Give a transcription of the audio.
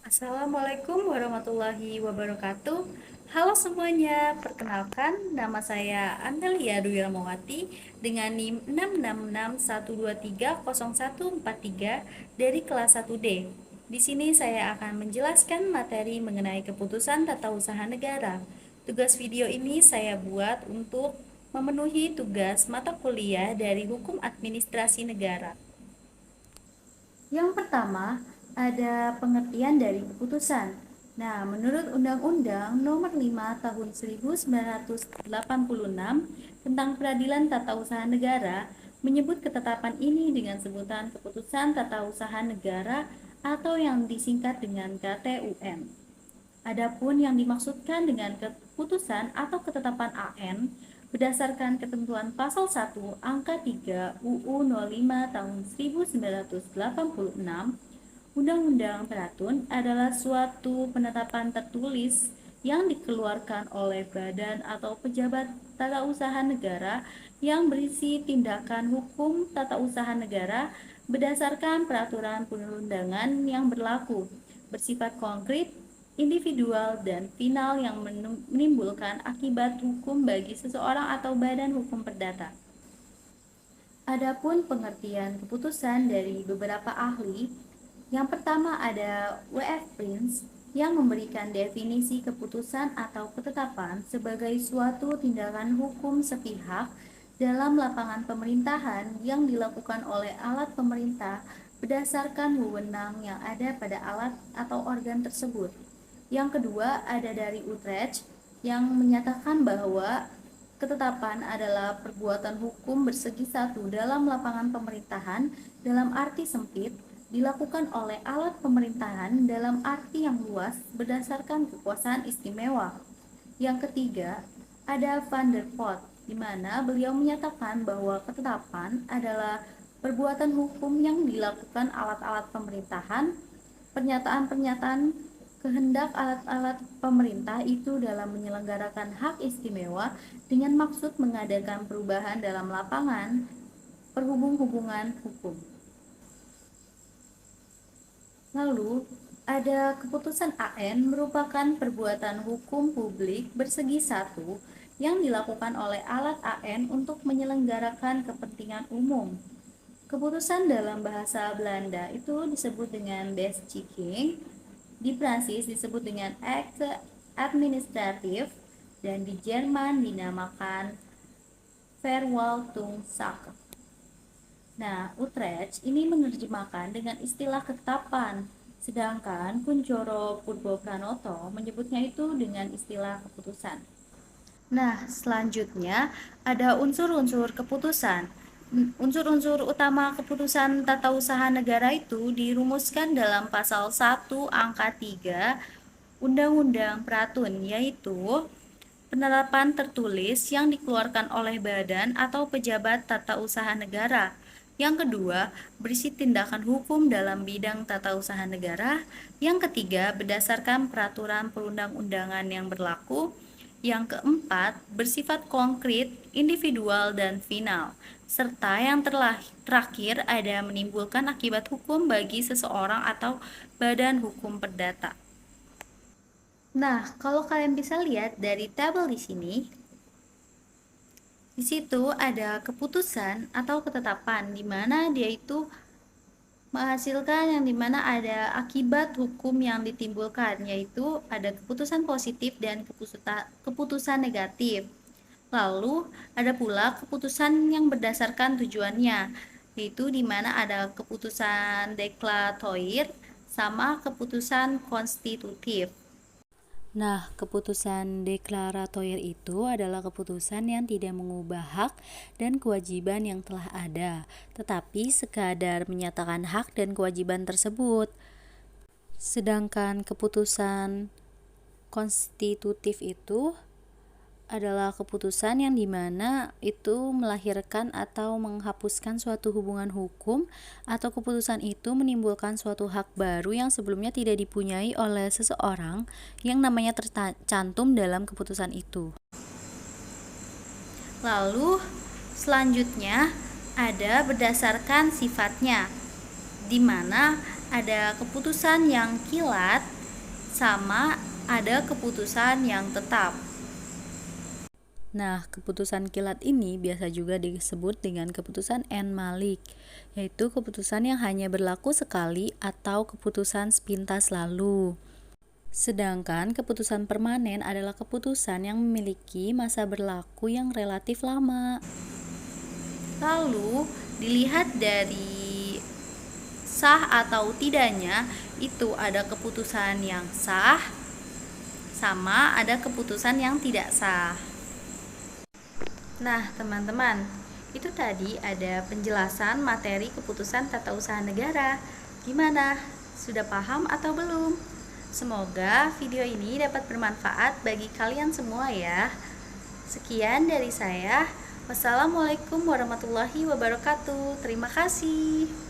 Assalamualaikum warahmatullahi wabarakatuh. Halo semuanya, perkenalkan nama saya Annelia Dwi Ramawati dengan NIM 66612304143 dari kelas 1D. Di sini saya akan menjelaskan materi mengenai keputusan tata usaha negara. Tugas video ini saya buat untuk memenuhi tugas mata kuliah dari Hukum Administrasi Negara. Yang pertama, ada pengertian dari keputusan. Nah, menurut Undang-Undang Nomor 5 Tahun 1986 tentang Peradilan Tata Usaha Negara menyebut ketetapan ini dengan sebutan Keputusan Tata Usaha Negara atau yang disingkat dengan KTUN. Adapun yang dimaksudkan dengan keputusan atau ketetapan AN berdasarkan ketentuan pasal 1 angka 3 UU 05 tahun 1986 Undang-Undang Peratun adalah suatu penetapan tertulis yang dikeluarkan oleh badan atau pejabat tata usaha negara yang berisi tindakan hukum tata usaha negara berdasarkan peraturan perundangan yang berlaku, bersifat konkret, individual, dan final yang menimbulkan akibat hukum bagi seseorang atau badan hukum perdata. Adapun pengertian keputusan dari beberapa ahli, yang pertama ada W.F. Prince yang memberikan definisi keputusan atau ketetapan sebagai suatu tindakan hukum sepihak dalam lapangan pemerintahan yang dilakukan oleh alat pemerintah berdasarkan wewenang yang ada pada alat atau organ tersebut. Yang kedua ada dari Utrecht yang menyatakan bahwa ketetapan adalah perbuatan hukum bersegi satu dalam lapangan pemerintahan dalam arti sempit, dilakukan oleh alat pemerintahan dalam arti yang luas berdasarkan kekuasaan istimewa. Yang ketiga, ada Van der Pot, di mana beliau menyatakan bahwa ketetapan adalah perbuatan hukum yang dilakukan alat-alat pemerintahan, pernyataan-pernyataan kehendak alat-alat pemerintah itu dalam menyelenggarakan hak istimewa dengan maksud mengadakan perubahan dalam lapangan perhubungan hukum. Lalu, ada keputusan AN merupakan perbuatan hukum publik bersegi satu yang dilakukan oleh alat AN untuk menyelenggarakan kepentingan umum. Keputusan dalam bahasa Belanda itu disebut dengan Beschikking, di Prancis disebut dengan Acte Administratif, dan di Jerman dinamakan Verwaltungssache. Nah, Utrecht ini menerjemahkan dengan istilah ketetapan, sedangkan Kuncoro Purbopranoto menyebutnya itu dengan istilah keputusan. Nah, selanjutnya ada unsur-unsur keputusan. Unsur-unsur utama keputusan tata usaha negara itu dirumuskan dalam pasal 1 angka 3 Undang-Undang Peratun, yaitu penerapan tertulis yang dikeluarkan oleh badan atau pejabat tata usaha negara. Yang kedua, berisi tindakan hukum dalam bidang tata usaha negara. Yang ketiga, berdasarkan peraturan perundang-undangan yang berlaku. Yang keempat, bersifat konkret, individual, dan final. Serta yang terakhir ada menimbulkan akibat hukum bagi seseorang atau badan hukum perdata. Nah, kalau kalian bisa lihat dari tabel di sini, di situ ada keputusan atau ketetapan di mana dia itu menghasilkan yang dimana ada akibat hukum yang ditimbulkan, yaitu ada keputusan positif dan keputusan negatif. Lalu ada pula keputusan yang berdasarkan tujuannya, yaitu dimana ada keputusan deklaratif sama keputusan konstitutif. Nah, keputusan deklaratoir itu adalah keputusan yang tidak mengubah hak dan kewajiban yang telah ada, tetapi sekadar menyatakan hak dan kewajiban tersebut. Sedangkan keputusan konstitutif itu adalah keputusan yang dimana itu melahirkan atau menghapuskan suatu hubungan hukum, atau keputusan itu menimbulkan suatu hak baru yang sebelumnya tidak dipunyai oleh seseorang yang namanya tercantum dalam keputusan itu. Lalu selanjutnya ada berdasarkan sifatnya, di mana ada keputusan yang kilat sama ada keputusan yang tetap. Nah, keputusan kilat ini biasa juga disebut dengan keputusan en Malik, yaitu keputusan yang hanya berlaku sekali atau keputusan sepintas lalu. Sedangkan keputusan permanen adalah keputusan yang memiliki masa berlaku yang relatif lama. Lalu, dilihat dari sah atau tidaknya, itu ada keputusan yang sah, sama ada keputusan yang tidak sah. Nah, teman-teman, itu tadi ada penjelasan materi keputusan tata usaha negara. Gimana? Sudah paham atau belum? Semoga video ini dapat bermanfaat bagi kalian semua ya. Sekian dari saya. Wassalamualaikum warahmatullahi wabarakatuh. Terima kasih.